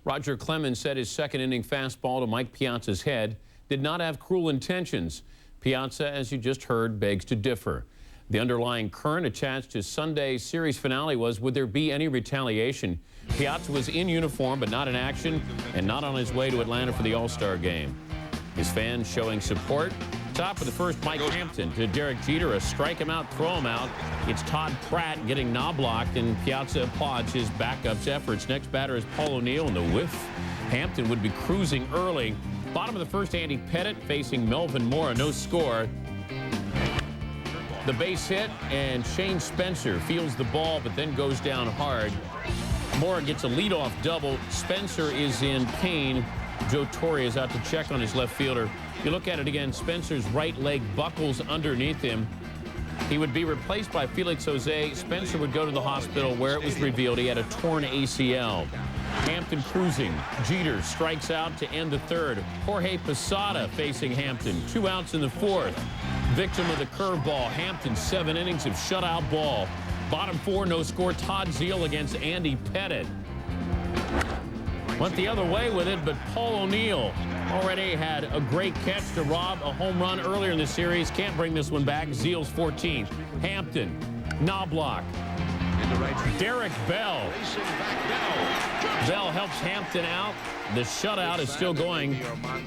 Roger Clemens said his second-inning fastball to Mike Piazza's head did not have cruel intentions. Piazza, as you just heard, begs to differ. The underlying current attached to Sunday's series finale was, would there be any retaliation? Piazza was in uniform but not in action and not on his way to Atlanta for the All-Star game. His fans showing support. Top of the first, Mike Hampton to Derek Jeter, a strike him out, throw him out. It's Todd Pratt getting knob-blocked, and Piazza applauds his backup's efforts. Next batter is Paul O'Neill, and the whiff. Hampton would be cruising early. Bottom of the first, Andy Pettit facing Melvin Moore, no score. The base hit, and Shane Spencer fields the ball but then goes down hard. Moore gets a leadoff double. Spencer is in pain. Joe Torre is out to check on his left fielder. You look at it again, Spencer's right leg buckles underneath him. He would be replaced by Felix Jose. Spencer would go to the hospital where it was revealed he had a torn ACL. Hampton cruising. Jeter strikes out to end the third. Jorge Posada facing Hampton. 2 outs in the fourth. Victim of the curveball. Hampton, 7 innings of shutout ball. Bottom 4, no score. Todd Zeile against Andy Pettit. Went the other way with it, but Paul O'Neill already had a great catch to rob a home run earlier in the series. Can't bring this one back. Zeile's 14th. Hampton, knob block. Derek Bell. Bell helps Hampton out. The shutout is still going.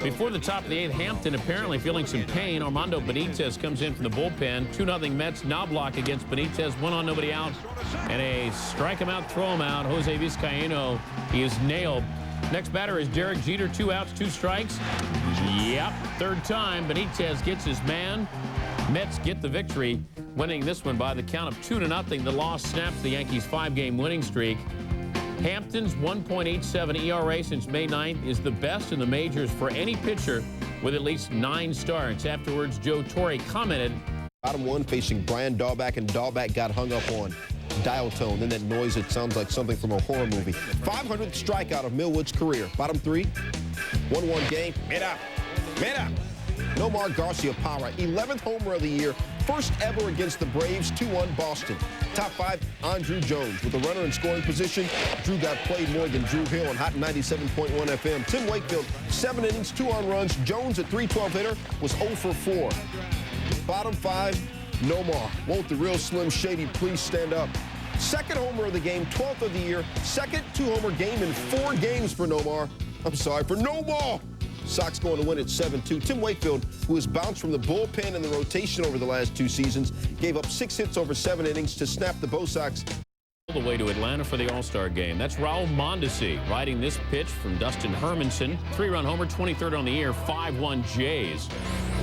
Before the top of the 8th, Hampton apparently feeling some pain. Armando Benitez comes in from the bullpen. 2-0 Mets, knob block against Benitez. 1 on, nobody out. And a strike him out, throw him out. Jose Vizcaíno, he is nailed. Next batter is Derek Jeter. 2 outs, 2 strikes. Yep, third time. Benitez gets his man. Mets get the victory, winning this one by the count of 2-0. The loss snaps the Yankees' 5-game winning streak. Hampton's 1.87 ERA since May 9th is the best in the majors for any pitcher with at least 9 starts. Afterwards, Joe Torre commented. Bottom 1 facing Brian Dahlback, and Dahlback got hung up on dial tone. Then that noise, it sounds like something from a horror movie. 500th strikeout of Millwood's career. Bottom 3, 1-1 game. Mira. Nomar Garciaparra, 11th homer of the year. First ever against the Braves, 2-1 Boston. Top 5, Andrew Jones. With a runner in scoring position, Drew got played more than Drew Hill on Hot 97.1 FM. Tim Wakefield, 7 innings, 2 on runs. Jones, a .312 hitter, was 0 for 4. Bottom 5, Nomar. Won't the real Slim Shady please stand up? Second homer of the game, 12th of the year. Second 2-homer game in 4 games for Nomar. I'm sorry, for Nomar. Sox going to win at 7-2. Tim Wakefield, who has bounced from the bullpen and the rotation over the last 2 seasons, gave up 6 hits over 7 innings to snap the Bo Sox The way to Atlanta for the All-Star game. That's Raul Mondesi riding this pitch from Dustin Hermanson. 3-run homer, 23rd on the year, 5-1 Jays.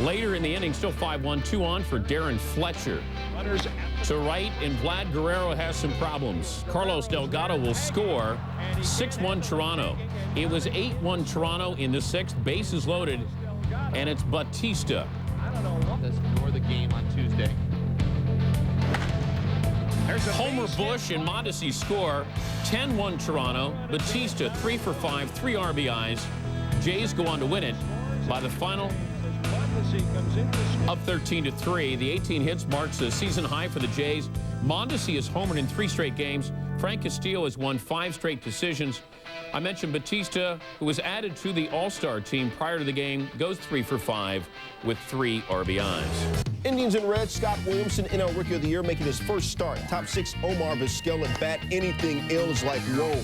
Later in the inning, still 5-1, 2 on for Darren Fletcher. To right, and Vlad Guerrero has some problems. Carlos Delgado will score. 6-1 Toronto. It was 8-1 Toronto in the 6th. Bases loaded, and it's Batista. Let's ignore the game on Tuesday. Homer Bush and Mondesi score. 10-1 Toronto. Batista 3 for 5, 3 RBIs. Jays go on to win it by the final up 13-3. The 18 hits marks a season high for the Jays. Mondesi has homered in 3 straight games. Frank Castillo has won 5 straight decisions. I mentioned Batista, who was added to the All-Star team prior to the game, goes 3 for 5 with 3 RBIs. Indians and Reds, Scott Williamson, NL Rookie of the Year, making his first start. Top 6, Omar Vizquel at bat. Anything else like whoa.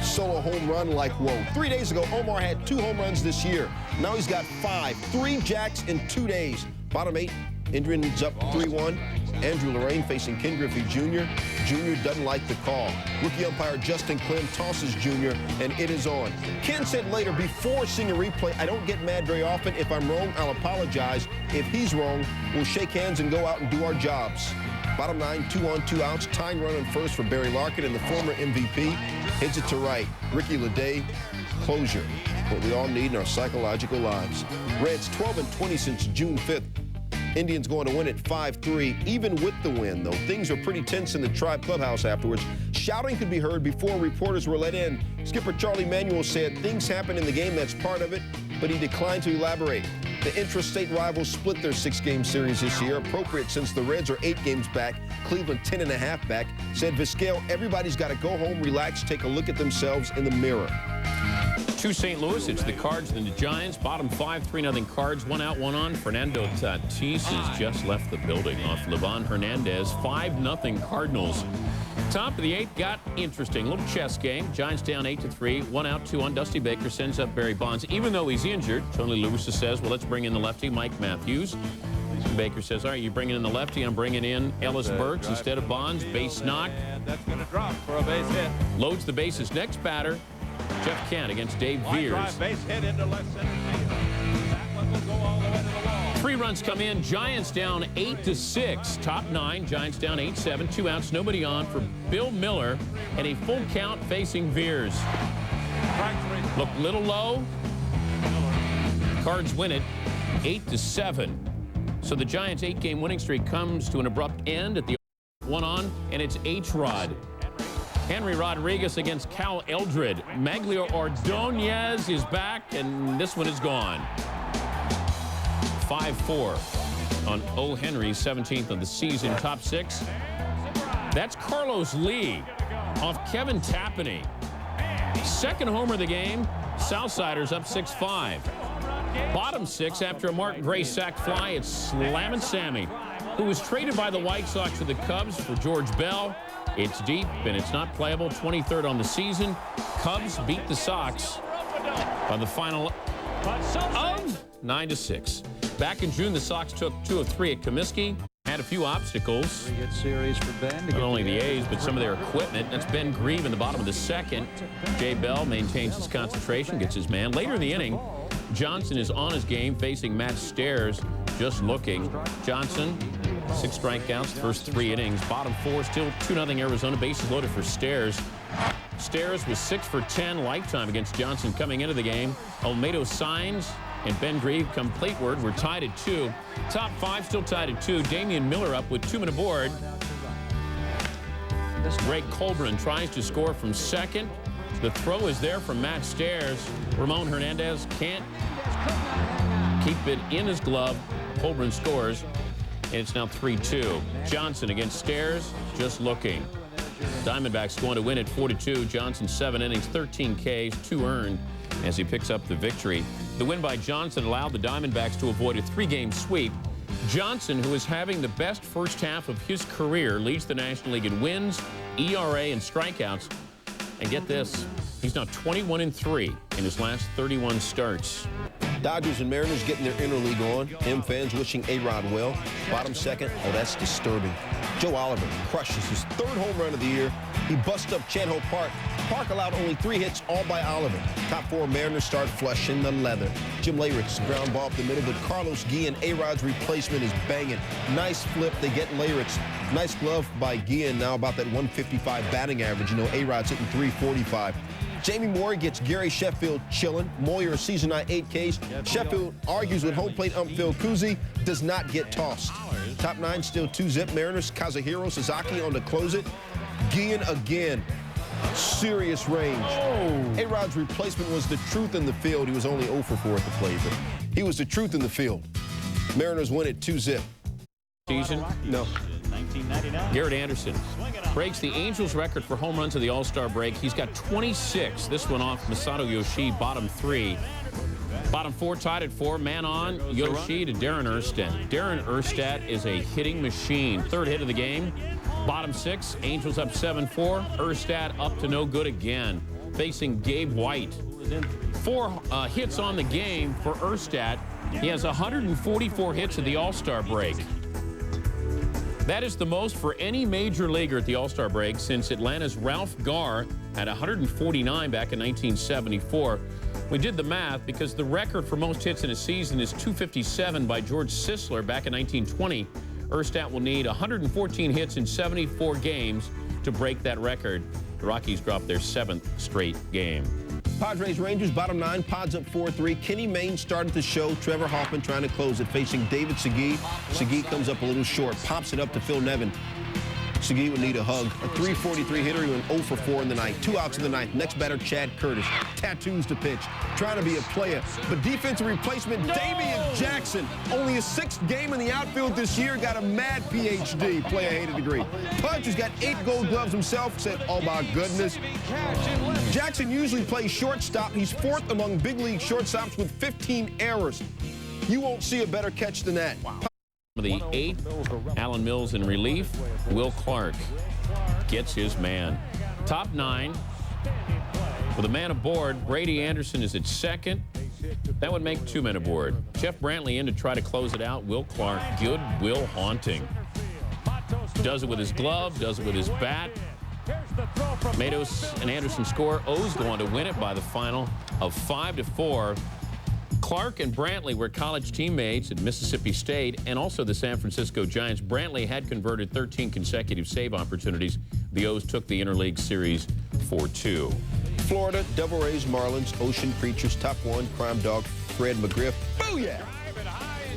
Solo home run like whoa. 3 days ago, Omar had 2 home runs this year. Now he's got 5, 3 jacks in 2 days. Bottom 8, Indians up 3-1. Andrew Lorraine facing Ken Griffey Jr. Jr. doesn't like the call. Rookie umpire Justin Clem tosses Jr., and it is on. Ken said later, before seeing a replay, I don't get mad very often. If I'm wrong, I'll apologize. If he's wrong, we'll shake hands and go out and do our jobs. Bottom 9, 2 on, 2 outs. Tying run on first for Barry Larkin, and the former MVP hits it to right. Ricky Leday, closure. What we all need in our psychological lives. Reds 12-20 since June 5th. Indians going to win at 5-3, even with the win, though. Things are pretty tense in the Tribe clubhouse afterwards. Shouting could be heard before reporters were let in. Skipper Charlie Manuel said things happen in the game, that's part of it, but he declined to elaborate. The intrastate rivals split their 6-game series this year, appropriate since the Reds are 8 games back, Cleveland 10.5 back. Said Vizquel, everybody's got to go home, relax, take a look at themselves in the mirror. To St. Louis, it's the Cards and the Giants. Bottom 5, 3-0 Cards. 1 out, 1 on. Fernando Tatis has just left the building off Livan Hernandez. 5-0 Cardinals. Top of the 8th got interesting. Little chess game. Giants down 8-3. 1 out, 2 on. Dusty Baker sends up Barry Bonds. Even though he's injured, Tony La Russa says, well, let's bring in the lefty, Mike Matthews. Baker says, all right, you're bringing in the lefty. I'm bringing in Ellis Burks instead of Bonds. Base knock. And that's going to drop for a base hit. Loads the bases. Next batter, Jeff Kent against Dave Veers. Drive, base hit into left center field. That one will go all the way to the wall. 3 runs come in. Giants down 8-6. Top 9. Giants down 8-7. 2 outs. Nobody on for Bill Miller. And a full count facing Veers. Look little low. Cards win it 8-7. So the Giants' 8-game winning streak comes to an abrupt end at the 1 on, and it's H-Rod. Henry Rodriguez against Cal Eldred. Maglio Ordonez is back, and this one is gone. 5-4 on O. Henry's 17th of the season. Top 6. That's Carlos Lee off Kevin Tapani. Second homer of the game. Southsiders up 6-5. Bottom 6 after a Mark Gray sac fly. It's Slammin' Sammy, who was traded by the White Sox to the Cubs for George Bell. It's deep, and it's not playable. 23rd on the season. Cubs beat the Sox by the final of 9-6. Back in June, the Sox took 2 of 3 at Comiskey. Had a few obstacles. 3-hit series for Ben. Not only the A's, but some of their equipment. That's Ben Grieve in the bottom of the 2nd. Jay Bell maintains his concentration, gets his man. Later in the inning, Johnson is on his game, facing Matt Stairs, just looking. Johnson, 6 strikeouts, first 3 innings. Bottom 4, still 2-0 Arizona. Bases loaded for Stairs. Stairs was 6 for 10 lifetime against Johnson coming into the game. Olmedo signs, and Ben Grieve come plateward. We're tied at 2. Top 5 still tied at 2. Damian Miller up with 2 men aboard. Greg Colburn tries to score from second. The throw is there from Matt Stairs. Ramon Hernandez can't keep it in his glove. Colburn scores, and it's now 3-2. Johnson against Stairs, just looking. Diamondbacks going to win at 4-2. Johnson 7 innings, 13 Ks, 2 earned as he picks up the victory. The win by Johnson allowed the Diamondbacks to avoid a 3-game sweep. Johnson, who is having the best first half of his career, leads the National League in wins, ERA, and strikeouts. And get this, he's now 21-3 in his last 31 starts. Dodgers and Mariners getting their interleague on. M fans wishing A-Rod well. Bottom 2nd, oh, that's disturbing. Joe Oliver crushes his 3rd home run of the year. He busts up Chan-Ho Park. Park allowed only 3 hits, all by Oliver. Top 4 Mariners start flushing the leather. Jim Leyrick's ground ball up the middle, but Carlos Guillen, A-Rod's replacement, is banging. Nice flip, they get Leyrick's. Nice glove by Guillen, now about that 155 batting average. You know, A-Rod's hitting 345. Jamie Moore gets Gary Sheffield chilling. Moyer, season high 8 Ks. Sheffield argues with home plate ump Phil Cousy, does not get tossed. Top 9 still 2-zip. Mariners, Kazuhiro Sasaki on to close it. Guillen again. Serious range. A-Rod's replacement was the truth in the field. He was only 0 for 4 at the plate, but he was the truth in the field. Mariners win it 2-zip. Season? No. Garrett Anderson breaks the Angels record for home runs of the All-Star break. He's got 26. This one off Masato Yoshii, bottom 3. Bottom 4 tied at 4. Man on, Yoshii to Darren Erstad. Darren Erstad is a hitting machine. 3rd hit of the game. Bottom 6, Angels up 7-4. Erstad up to no good again, facing Gabe White. 4 hits on the game for Erstad. He has 144 hits at the All-Star break. That is the most for any major leaguer at the All-Star break since Atlanta's Ralph Garr had 149 back in 1974. We did the math because the record for most hits in a season is 257 by George Sisler back in 1920. Erstad will need 114 hits in 74 games to break that record. The Rockies dropped their 7th straight game. Padres Rangers, bottom 9, Pods up 4-3. Kenny Mayne started the show. Trevor Hoffman trying to close it, facing David Segui. Segui comes up a little short, pops it up to Phil Nevin. Segui would need a hug. A 343 hitter, he went 0 for 4 in the ninth. 2 outs in the ninth. Next batter, Chad Curtis. Tattoos to pitch. Trying to be a player. But defensive replacement, Damian Jackson. Only his 6th game in the outfield this year. Got a mad PhD, player-hated degree. Pudge, who's got 8 gold gloves himself, said, oh my goodness. Jackson usually plays shortstop. He's 4th among big league shortstops with 15 errors. You won't see a better catch than that. Wow. The 8th, Alan Mills in relief. Will Clark gets his man. Top 9. With a man aboard, Brady Anderson is at second. That would make 2 men aboard. Jeff Brantley in to try to close it out. Will Clark, good Will haunting. Does it with his glove, does it with his bat. Matos and Anderson score. O's go on to win it by the final of 5-4. Clark and Brantley were college teammates at Mississippi State and also the San Francisco Giants. Brantley had converted 13 consecutive save opportunities. The O's took the interleague series 4-2. Florida, Devil Rays, Marlins, Ocean Preachers, Top 1, Crime Dog, Fred McGriff. Booyah!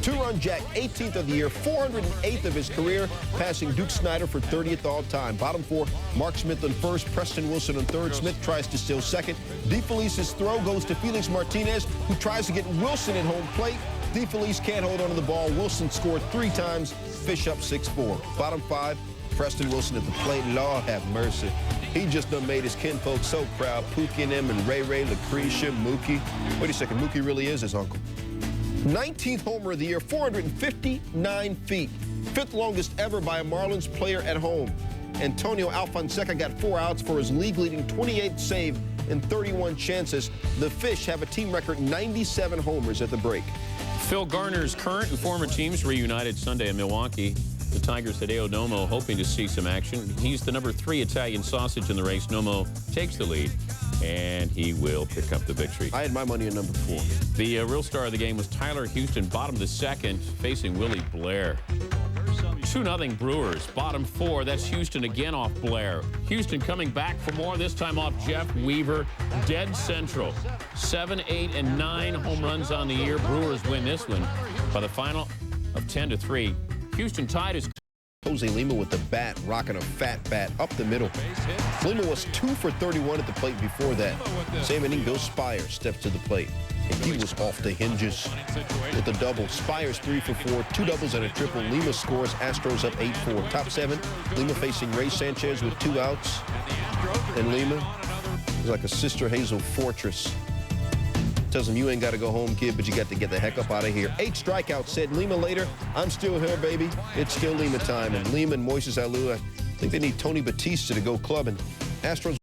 2-run jack, 18th of the year, 408th of his career, passing Duke Snyder for 30th all-time. Bottom 4, Mark Smith on first, Preston Wilson on third. Smith tries to steal second. DeFelice's throw goes to Felix Martinez, who tries to get Wilson at home plate. DeFelice can't hold on to the ball. Wilson scored 3 times. Fish up 6-4. Bottom 5, Preston Wilson at the plate. Lord have mercy. He just done made his kinfolk so proud. Pookie and them and Ray, Lucretia, Mookie. Wait a second, Mookie really is his uncle. 19th homer of the year, 459 feet. 5th longest ever by a Marlins player at home. Antonio Alfonseca got 4 outs for his league-leading 28th save in 31 chances. The Fish have a team record 97 homers at the break. Phil Garner's current and former teams reunited Sunday in Milwaukee. The Tigers at AO Nomo hoping to see some action. He's the number 3 Italian sausage in the race. Nomo takes the lead, and he will pick up the victory. I had my money on number 4. The real star of the game was Tyler Houston, bottom of the 2nd, facing Willie Blair. 2-0 Brewers, bottom 4. That's Houston again off Blair. Houston coming back for more, this time off Jeff Weaver. Dead central. 7, 8, and 9 home runs on the year. Brewers win this one by the final of 10-3. Houston tied his... Jose Lima with the bat, rocking a fat bat up the middle. Lima was 2 for 31 at the plate before that. Same inning, Bill Spire steps to the plate. And he was off the hinges with a double. Spire's 3 for 4, 2 doubles and a triple. Lima scores, Astros up 8-4. Top 7, Lima facing Ray Sanchez with 2 outs. And Lima is like a Sister Hazel fortress. Tells him, you ain't got to go home, kid, but you got to get the heck up out of here. 8 strikeouts, said Lima later. I'm still here, baby. It's still Lima time. And Lima and Moises Alou, I think they need Tony Batista to go clubbing. Astros